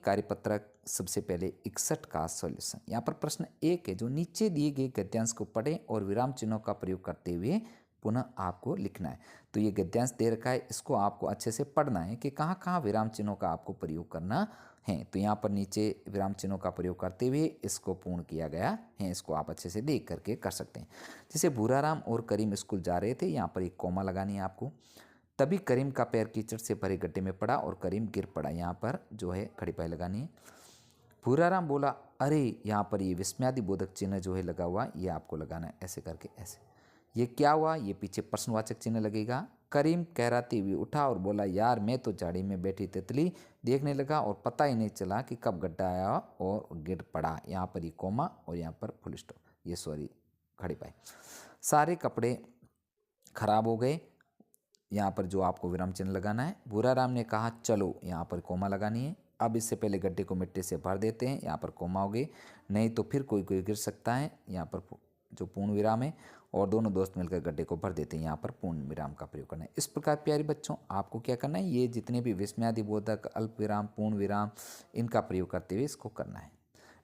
कार्यपत्रक सबसे पहले 61 का सॉल्यूशन। यहाँ पर प्रश्न 1 है, जो नीचे दिए गए गद्यांश को पढ़ें और विराम चिन्हों का प्रयोग करते हुए पुनः आपको लिखना है। तो ये गद्यांश दे रखा है, इसको आपको अच्छे से पढ़ना है कि कहाँ कहाँ विराम चिन्हों का आपको प्रयोग करना है। तो यहाँ पर नीचे विराम चिन्हों का प्रयोग करते हुए इसको पूर्ण किया गया है, इसको आप अच्छे से देख करके कर सकते हैं। जैसे भूराराम और करीम स्कूल जा रहे थे, यहाँ पर एक कॉमा लगानी है आपको। तभी करीम का पैर कीचड़ से भरे गड्ढे में पड़ा और करीम गिर पड़ा, यहाँ पर जो है खड़ी पाई लगानी है। भूराराम बोला अरे, यहाँ पर ये विस्मयादि बोधक चिन्ह जो है लगा हुआ, ये आपको लगाना है ऐसे करके, ऐसे। ये क्या हुआ, ये पीछे प्रश्नवाचक चिन्ह लगेगा। करीम कहराती हुई उठा और बोला यार, मैं तो झाड़ी में बैठी तितली देखने लगा और पता ही नहीं चला कि कब गड्ढा आया और गिर पड़ा। यहाँ पर ये कोमा और यहाँ पर फुल स्टॉप, ये सॉरी खड़ी पाई। सारे कपड़े खराब हो गए, यहाँ पर जो आपको विराम चिन्ह लगाना है। भूराराम ने कहा चलो, यहाँ पर कोमा लगानी है। अब इससे पहले गड्ढे को मिट्टी से भर देते हैं, यहाँ पर कोमा हो गई, नहीं तो फिर कोई कोई गिर सकता है, यहाँ पर जो पूर्ण विराम है। और दोनों दोस्त मिलकर गड्ढे को भर देते हैं, यहाँ पर पूर्ण विराम का प्रयोग करना है। इस प्रकार प्यारे बच्चों, आपको क्या करना है, ये जितने भी विस्मयादि बोधक, अल्प विराम, पूर्ण विराम, इनका प्रयोग करते हुए इसको करना है।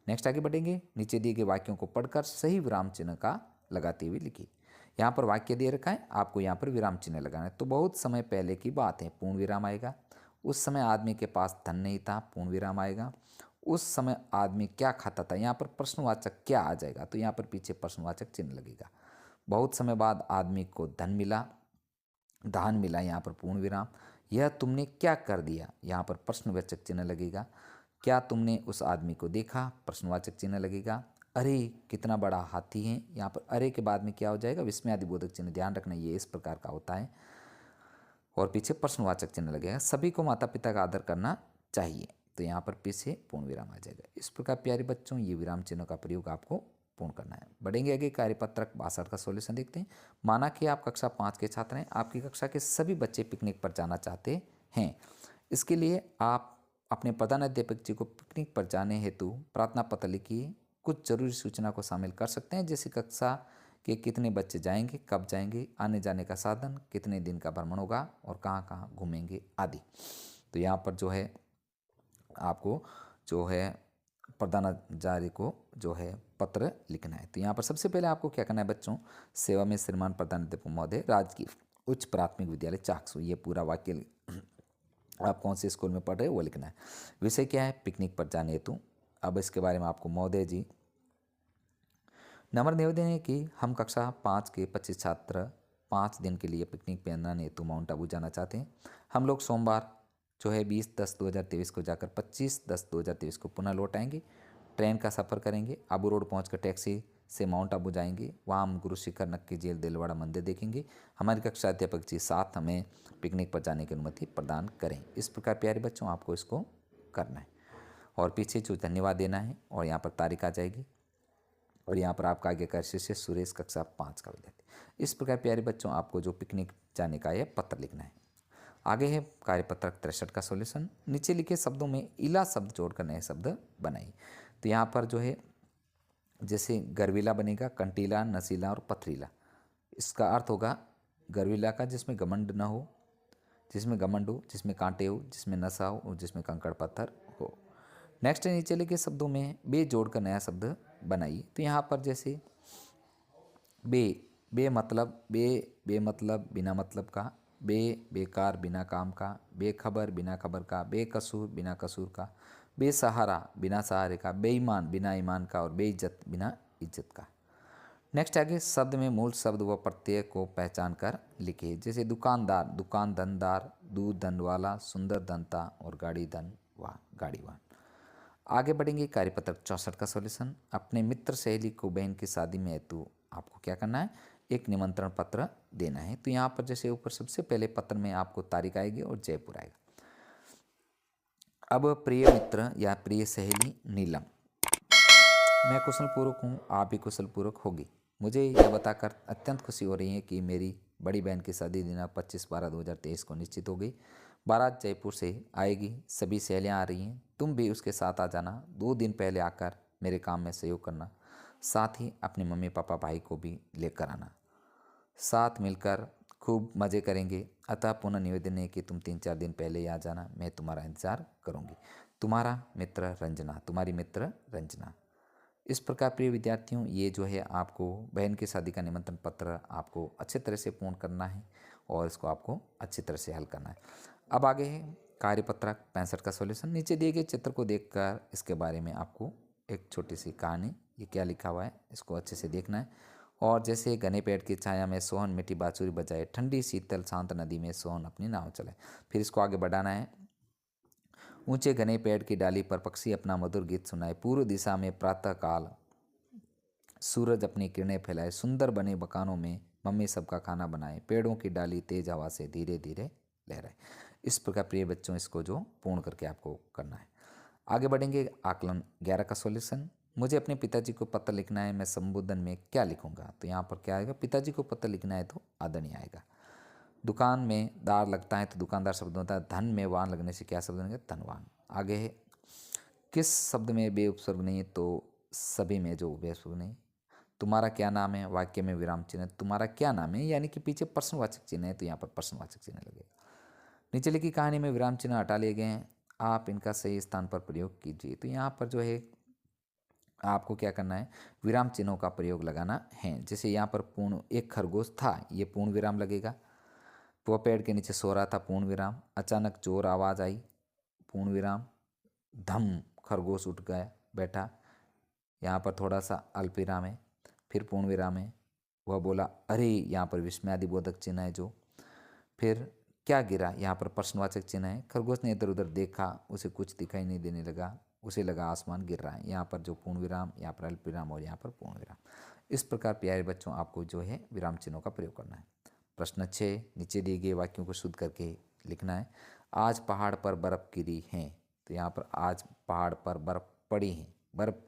नेक्स्ट आगे बढ़ेंगे। नीचे दिए गए वाक्यों को पढ़कर सही विराम चिन्ह का लगाते हुए लिखिए। यहाँ पर वाक्य दे रखा है, आपको यहाँ पर विराम चिन्ह लगाना है। तो बहुत समय पहले की बात है, पूर्ण विराम आएगा। उस समय आदमी के पास धन नहीं था, पूर्ण विराम आएगा। उस समय आदमी क्या खाता था, यहाँ पर प्रश्नवाचक क्या आ जाएगा, तो यहाँ पर पीछे प्रश्नवाचक चिन्ह लगेगा। बहुत समय बाद आदमी को धन मिला, दान मिला, यहाँ पर पूर्ण विराम। यह तुमने क्या कर दिया, यहाँ पर प्रश्नवाचक चिन्ह लगेगा। क्या तुमने उस आदमी को देखा, प्रश्नवाचक चिन्ह लगेगा। अरे कितना बड़ा हाथी है, यहाँ पर अरे के बाद में क्या हो जाएगा, विस्मयादि बोधक चिन्ह, ध्यान रखना ये इस प्रकार का होता है। और पीछे प्रश्नवाचक चिन्ह लगेगा। सभी को माता पिता का आदर करना चाहिए, तो यहाँ पर पीछे पूर्ण विराम आ जाएगा। इस प्रकार प्यारे बच्चों, ये विराम चिन्हों का प्रयोग आपको पूर्ण करना है। बढ़ेंगे आगे, कार्यपत्रक 62 का सॉल्यूशन देखते हैं। माना कि आप कक्षा 5 के छात्र हैं, आपकी कक्षा के सभी बच्चे पिकनिक पर जाना चाहते हैं। इसके लिए आप अपने प्रधानाध्यापक जी को पिकनिक पर जाने हेतु प्रार्थना पत्र लिखिए। कुछ जरूरी सूचना को शामिल कर सकते हैं, जैसे कक्षा के कितने बच्चे जाएंगे, कब जाएंगे, आने जाने का साधन, कितने दिन का भ्रमण होगा और कहाँ कहाँ घूमेंगे आदि। तो यहाँ पर जो है आपको जो है प्रधानाचार्य को जो है पत्र लिखना है। तो यहाँ पर सबसे पहले आपको क्या करना है बच्चों, सेवा में श्रीमान प्रधानाध्यापक महोदय, राजकीय उच्च प्राथमिक विद्यालय चाकसू, ये पूरा वाक्य आप कौन से स्कूल में पढ़ रहे हो वो लिखना है। विषय क्या है, पिकनिक पर जाने हेतु। अब इसके बारे में आपको महोदय जी, नम्र निवेदन है कि हम कक्षा 5 के 25 छात्र 5 दिन के लिए पिकनिक पर जाने हेतु माउंट आबू जाना चाहते हैं। हम लोग सोमवार जो है 20/10/2023 को जाकर 25/10/2023 को पुनः लौट आएंगे। ट्रेन का सफ़र करेंगे, आबू रोड पहुंचकर टैक्सी से माउंट आबू जाएंगे। वहां हम गुरु शिखर, नक्की झील, दिलवाड़ा मंदिर देखेंगे। हमारी कक्षा अध्यापक जी साथ हमें पिकनिक पर जाने की अनुमति प्रदान करें। इस प्रकार प्यारे बच्चों आपको इसको करना है। और पीछे जो धन्यवाद देना है और यहाँ पर तारीख आ जाएगी और यहाँ पर आपका आगे का शिष्य सुरेश, कक्षा 5 का विद्यार्थी। इस प्रकार प्यारे बच्चों आपको जो पिकनिक जाने का यह पत्र लिखना है। आगे है कार्यपत्रक 63 का सॉल्यूशन। नीचे लिखे शब्दों में इला शब्द जोड़कर नए शब्द बनाइए। तो यहाँ पर जो है जैसे गर्वीला बनेगा, कंटीला, नशीला और पथरीला। इसका अर्थ होगा गर्वीला का जिसमें घमंड न हो, जिसमें घमंड हो, जिसमें कांटे हो, जिसमें नशा हो और जिसमें कंकड़ पत्थर हो। नेक्स्ट है नीचे लिखे शब्दों में बे जोड़कर नया शब्द बनाइए। तो यहाँ पर जैसे बे मतलब मतलब बिना मतलब का, बेकार बिना काम का, बेखबर बिना खबर का, बेकसूर बिना कसूर का, बेसहारा बिना सहारे का, बेईमान बिना ईमान का और बेइज्जत बिना इज्जत का। नेक्स्ट आगे शब्द में मूल शब्द व प्रत्यय को पहचान कर लिखिए। जैसे दुकानदार, दुकान धनदार, दूध धन वाला, सुंदर धनता और गाड़ी धनवान, गाड़ीवान। आगे बढ़ेंगे कार्यपत्रक 64 का सॉल्यूशन। अपने मित्र सहेली को बहन की शादी में हेतु आपको क्या करना है, एक निमंत्रण पत्र देना है। तो यहाँ पर जैसे ऊपर सबसे पहले पत्र में आपको तारीख आएगी और जयपुर आएगा। अब प्रिय मित्र या प्रिय सहेली नीलम, मैं कुशल पूर्वक हूँ, आप भी कुशल पूर्वक होगी। मुझे यह बताकर अत्यंत खुशी हो रही है कि मेरी बड़ी बहन की शादी दिनांक 25/12/2023 को निश्चित हो गई। बारात जयपुर से आएगी, सभी सहेलियाँ आ रही हैं, तुम भी उसके साथ आ जाना। 2 दिन पहले आकर मेरे काम में सहयोग करना, साथ ही अपने मम्मी पापा भाई को भी लेकर आना, साथ मिलकर खूब मज़े करेंगे। अतः पुनः निवेदन है कि तुम 3-4 दिन पहले ही आ जाना, मैं तुम्हारा इंतज़ार करूँगी। तुम्हारा मित्र रंजना, तुम्हारी मित्र रंजना। इस प्रकार प्रिय विद्यार्थियों, ये जो है आपको बहन की शादी का निमंत्रण पत्र आपको अच्छे तरह से पूर्ण करना है और इसको आपको अच्छी तरह से हल करना है। अब आगे है कार्यपत्रक 65 का सॉल्यूशन। नीचे दिए गए चित्र को देखकर इसके बारे में आपको एक छोटी सी कहानी, ये क्या लिखा हुआ है इसको अच्छे से देखना है। और जैसे घने पेड़ की छाया में सोहन मीठी बांसुरी बजाए, ठंडी शीतल शांत नदी में सोहन अपनी नाव चलाए। फिर इसको आगे बढ़ाना है। ऊंचे घने पेड़ की डाली पर पक्षी अपना मधुर गीत सुनाए, पूर्व दिशा में प्रातः काल सूरज अपनी किरणें फैलाए, सुंदर बने मकानों में मम्मी सबका खाना बनाए, पेड़ों की डाली तेज हवा से धीरे धीरे लहराए। इस प्रकार प्रिय बच्चों इसको जो पूर्ण करके आपको करना है। आगे बढ़ेंगे आकलन 11 का सॉल्यूशन। मुझे अपने पिताजी को पत्र लिखना है, मैं संबोधन में क्या लिखूंगा? तो यहाँ पर क्या आएगा? पिताजी को पत्र लिखना है तो आदरणीय आएगा। दुकान में दार लगता है तो दुकानदार शब्द होता है। धन में वान लगने से क्या शब्द बनेगा? धनवान। आगे है किस शब्द में बे उपसर्ग नहीं? तो सभी में जो बे उपसर्ग नहीं। तुम्हारा क्या नाम है? वाक्य में विराम चिन्ह। तुम्हारा क्या नाम है यानी कि पीछे प्रश्नवाचक चिन्ह है तो यहाँ पर प्रश्नवाचक चिन्ह लगेगा। नीचे लिखी कहानी में विराम चिन्ह हटा लिए गए हैं, आप इनका सही स्थान पर प्रयोग कीजिए। तो यहाँ पर जो है आपको क्या करना है? विराम चिन्हों का प्रयोग लगाना है। जैसे यहाँ पर पूर्ण, एक खरगोश था, ये पूर्ण विराम लगेगा। वह पेड़ के नीचे सो रहा था, पूर्ण विराम। अचानक जोर आवाज़ आई, पूर्ण विराम। धम, खरगोश उठ गया बैठा, यहाँ पर थोड़ा सा अल्प विराम है, फिर पूर्ण विराम है। वह बोला अरे, यहाँ पर विस्मयादि बोधक चिन्ह है जो। फिर क्या गिरा? यहाँ पर प्रश्नवाचक चिन्ह है। खरगोश ने इधर उधर देखा, उसे कुछ दिखाई नहीं देने लगा, उसे लगा आसमान गिर रहा है। यहाँ पर जो पूर्ण विराम, यहाँ पर अल्प विराम और यहाँ पर पूर्ण विराम। इस प्रकार प्यारे बच्चों आपको जो है विराम चिन्हों का प्रयोग करना है। प्रश्न 6, नीचे दिए गए वाक्यों को शुद्ध करके लिखना है। आज पहाड़ पर बर्फ गिरी है, तो यहाँ पर आज पहाड़ पर बर्फ पड़ी है, बर्फ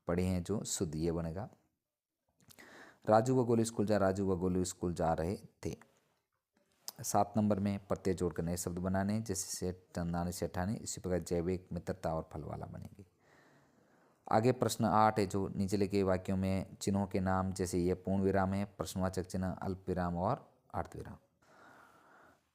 पड़ी हैं जो शुद्ध ये बनेगा। राजू व गोलू स्कूल राजू व गोलू स्कूल जा रहे थे। 7 नंबर में प्रत्यय जोड़कर नए शब्द बनाने, जैसे सेठ, चंदानी, सेठानी। इसी प्रकार जैविक, मित्रता और फल वाला बनेगी। आगे प्रश्न 8 है जो नीचे लिखे वाक्यों में चिन्हों के नाम, जैसे ये पूर्ण विराम है, प्रश्नवाचक चिन्ह, अल्प विराम और अर्ध विराम।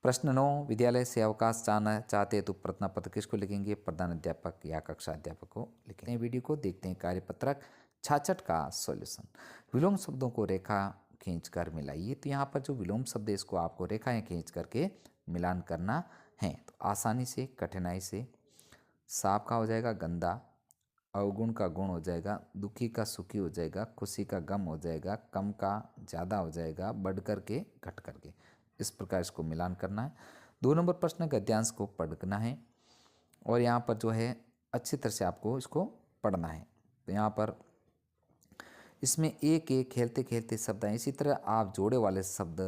प्रश्न 9, विद्यालय से अवकाश चाहते तो प्रार्थना पत्र किसको लिखेंगे? प्रधान अध्यापक या कक्षा अध्यापक को लिखेंगे। वीडियो को देखते हैं कार्यपत्रक 66 का सॉल्यूशन। विलोम शब्दों को रेखा खींचकर मिलाइए। तो यहाँ पर जो विलोम शब्द है इसको आपको रेखाएं खींच करके मिलान करना है। तो आसानी से, कठिनाई से। साफ का हो जाएगा गंदा, अवगुण का गुण हो जाएगा, दुखी का सुखी हो जाएगा, खुशी का गम हो जाएगा, कम का ज़्यादा हो जाएगा, बढ़ करके घट करके। इस प्रकार इसको मिलान करना है। 2 नंबर प्रश्न गद्यांश को पढ़ना है और यहाँ पर जो है अच्छी तरह से आपको इसको पढ़ना है। तो यहाँ पर इसमें एक एक खेलते खेलते शब्द हैं, इसी तरह आप जोड़े वाले शब्द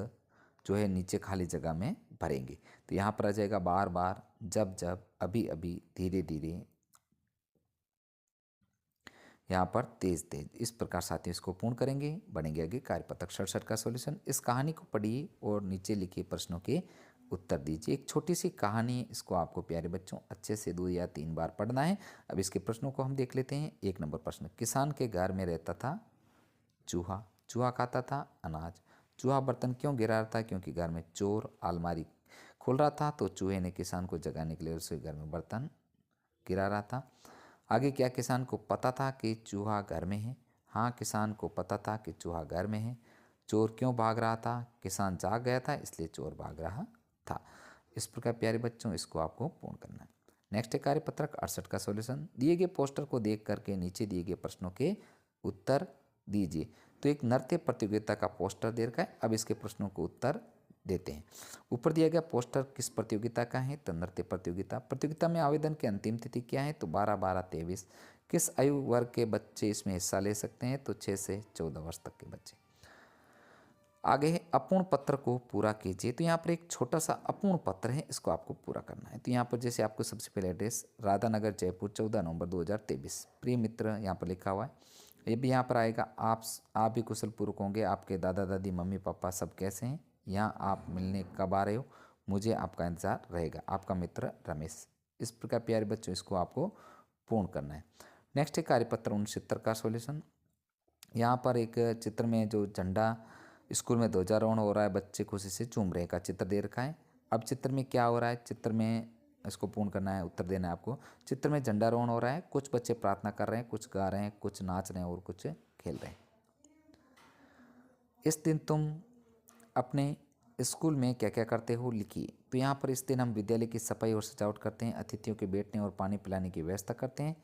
जो है नीचे खाली जगह में भरेंगे। तो यहाँ पर आ जाएगा बार बार, जब जब, अभी अभी, धीरे धीरे, यहाँ पर तेज तेज। इस प्रकार साथियों इसको पूर्ण करेंगे। बढ़ेंगे आगे कार्यपत्रक 67 का सॉल्यूशन। इस कहानी को पढ़िए और नीचे लिखे प्रश्नों के उत्तर दीजिए। एक छोटी सी कहानी, इसको आपको प्यारे बच्चों अच्छे से 2 या 3 बार पढ़ना है। अब इसके प्रश्नों को हम देख लेते हैं। 1 नंबर प्रश्न, किसान के घर में रहता था चूहा, चूहा खाता था अनाज। चूहा बर्तन क्यों गिरा रहा था? क्योंकि घर में चोर अलमारी खोल रहा था, तो चूहे ने किसान को जगाने के लिए रसोई घर में बर्तन गिरा रहा था। आगे, क्या किसान को पता था कि चूहा घर में है? हाँ, किसान को पता था कि चूहा घर में है। चोर क्यों भाग रहा था? किसान जाग गया था इसलिए चोर भाग रहा था। इस प्रकार प्यारे बच्चों इसको आपको पूर्ण करना है। नेक्स्ट है कार्यपत्रक 68 का सॉल्यूशन। दिए गए पोस्टर को देख करके नीचे दिए गए प्रश्नों के उत्तर दीजिए। तो एक नृत्य प्रतियोगिता का पोस्टर दे रखा है। अब इसके प्रश्नों को उत्तर देते हैं। ऊपर दिया गया पोस्टर किस प्रतियोगिता का है? तो नृत्य प्रतियोगिता। प्रतियोगिता में आवेदन की अंतिम तिथि क्या है? तो 12/12/23। किस आयु वर्ग के बच्चे इसमें हिस्सा ले सकते हैं? तो 6 से 14 वर्ष तक के बच्चे। आगे है अपूर्ण पत्र को पूरा कीजिए। तो यहाँ पर एक छोटा सा अपूर्ण पत्र है, इसको आपको पूरा करना है। तो यहाँ पर जैसे आपको सबसे पहले एड्रेस राधानगर जयपुर 14 नवंबर 2023, प्रिय मित्र यहाँ पर लिखा हुआ है। ये भी यहाँ पर आएगा। आप भी कुशल पूर्वक होंगे, आपके दादा दादी मम्मी पापा सब कैसे हैं? यहाँ आप मिलने कब आ रहे हो? मुझे आपका इंतज़ार रहेगा, आपका मित्र रमेश। इस प्रकार प्यारे बच्चों इसको आपको पूर्ण करना है। नेक्स्ट है कार्यपत्र 69 का सॉल्यूशन। यहाँ पर एक चित्र में जो झंडा स्कूल में ध्वजारोहण हो रहा है, बच्चे खुशी से झूम रहे का चित्र दे रखा है। अब चित्र में क्या हो रहा है? चित्र में इसको पूर्ण करना है, उत्तर देना है आपको। चित्र में झंडारोहण हो रहा है, कुछ बच्चे प्रार्थना कर रहे हैं, कुछ गा रहे हैं, कुछ नाच रहे हैं और कुछ खेल रहे हैं। इस दिन तुम अपने स्कूल में क्या क्या करते हो लिखिए। तो यहाँ पर इस दिन हम विद्यालय की सफाई और सजावट करते हैं, अतिथियों के बैठने और पानी पिलाने की व्यवस्था करते हैं,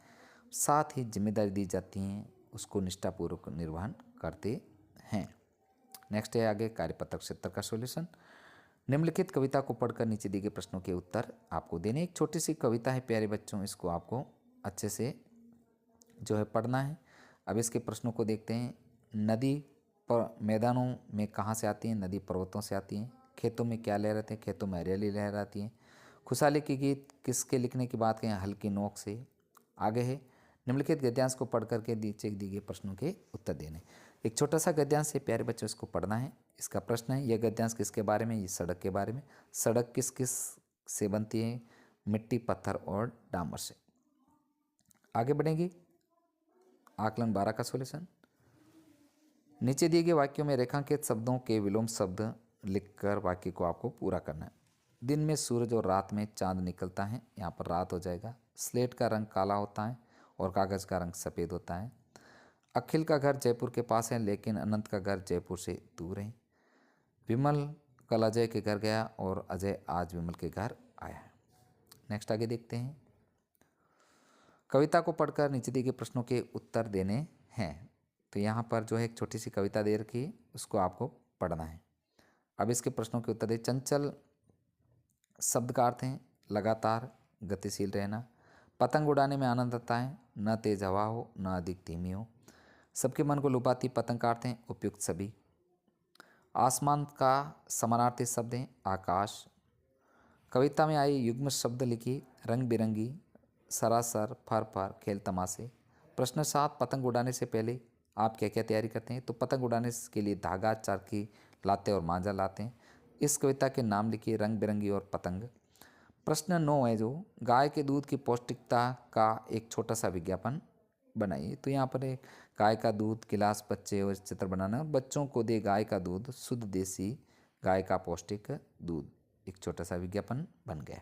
साथ ही जिम्मेदारी दी जाती हैं उसको निष्ठापूर्वक निर्वहन करते हैं। नेक्स्ट है आगे कार्यपत्रक 70 का सॉल्यूशन। निम्नलिखित कविता को पढ़कर नीचे दिए गए प्रश्नों के उत्तर आपको देने। एक छोटी सी कविता है प्यारे बच्चों, इसको आपको अच्छे से जो है पढ़ना है। अब इसके प्रश्नों को देखते हैं। नदी पर मैदानों में कहाँ से आती हैं? नदी पर्वतों से आती हैं। खेतों में क्या लहराते हैं? खेतों में हरियाली लहराती है। खुशहाली के गीत किसके लिखने की बात करें? हल्की नोक से। आगे है निम्नलिखित गद्यांश को पढ़ करके नीचे दिए गए प्रश्नों के उत्तर देने। एक छोटा सा गद्यांश है प्यारे बच्चों, इसको पढ़ना है। इसका प्रश्न है यह गद्यांश किसके बारे में? ये सड़क के बारे में। सड़क किस किस से बनती है? मिट्टी, पत्थर और डामर से। आगे बढ़ेंगे। आकलन 12 का सॉल्यूशन। नीचे दिए गए वाक्यों में रेखांकित शब्दों के विलोम शब्द लिखकर वाक्य को आपको पूरा करना है। दिन में सूरज और रात में चांद निकलता है, यहाँ पर रात हो जाएगा। स्लेट का रंग काला होता है और कागज़ का रंग सफ़ेद होता है। अखिल का घर जयपुर के पास है लेकिन अनंत का घर जयपुर से दूर है। विमल कल अजय के घर गया और अजय आज विमल के घर आया है। नेक्स्ट आगे देखते हैं। कविता को पढ़कर नीचे दिए गए प्रश्नों के उत्तर देने हैं। तो यहाँ पर जो है एक छोटी सी कविता दे रखी है, उसको आपको पढ़ना है। अब इसके प्रश्नों के उत्तर दे। चंचल शब्द का अर्थ है लगातार गतिशील रहना। पतंग उड़ाने में आनंद आता है, न तेज हवा हो न अधिक धीमी हो। सबके मन को लुभाती पतंग का अर्थ है उपयुक्त सभी। आसमान का समानार्थी शब्द है आकाश। कविता में आई युग्म शब्द लिखी रंग बिरंगी, सरासर, फर फर, खेल तमाशे। प्रश्न 7 पतंग उड़ाने से पहले आप क्या क्या तैयारी करते हैं? तो पतंग उड़ाने के लिए धागा, चारकी लाते और मांझा लाते हैं। इस कविता के नाम लिखिए रंग बिरंगी और पतंग। प्रश्न 9 है जो गाय के दूध की पौष्टिकता का एक छोटा सा विज्ञापन बनाइए। तो यहाँ पर एक गाय का दूध, गिलास, बच्चे और चित्र बनाना। बच्चों को दे गाय का दूध, शुद्ध देसी गाय का पौष्टिक दूध। एक छोटा सा विज्ञापन बन गया।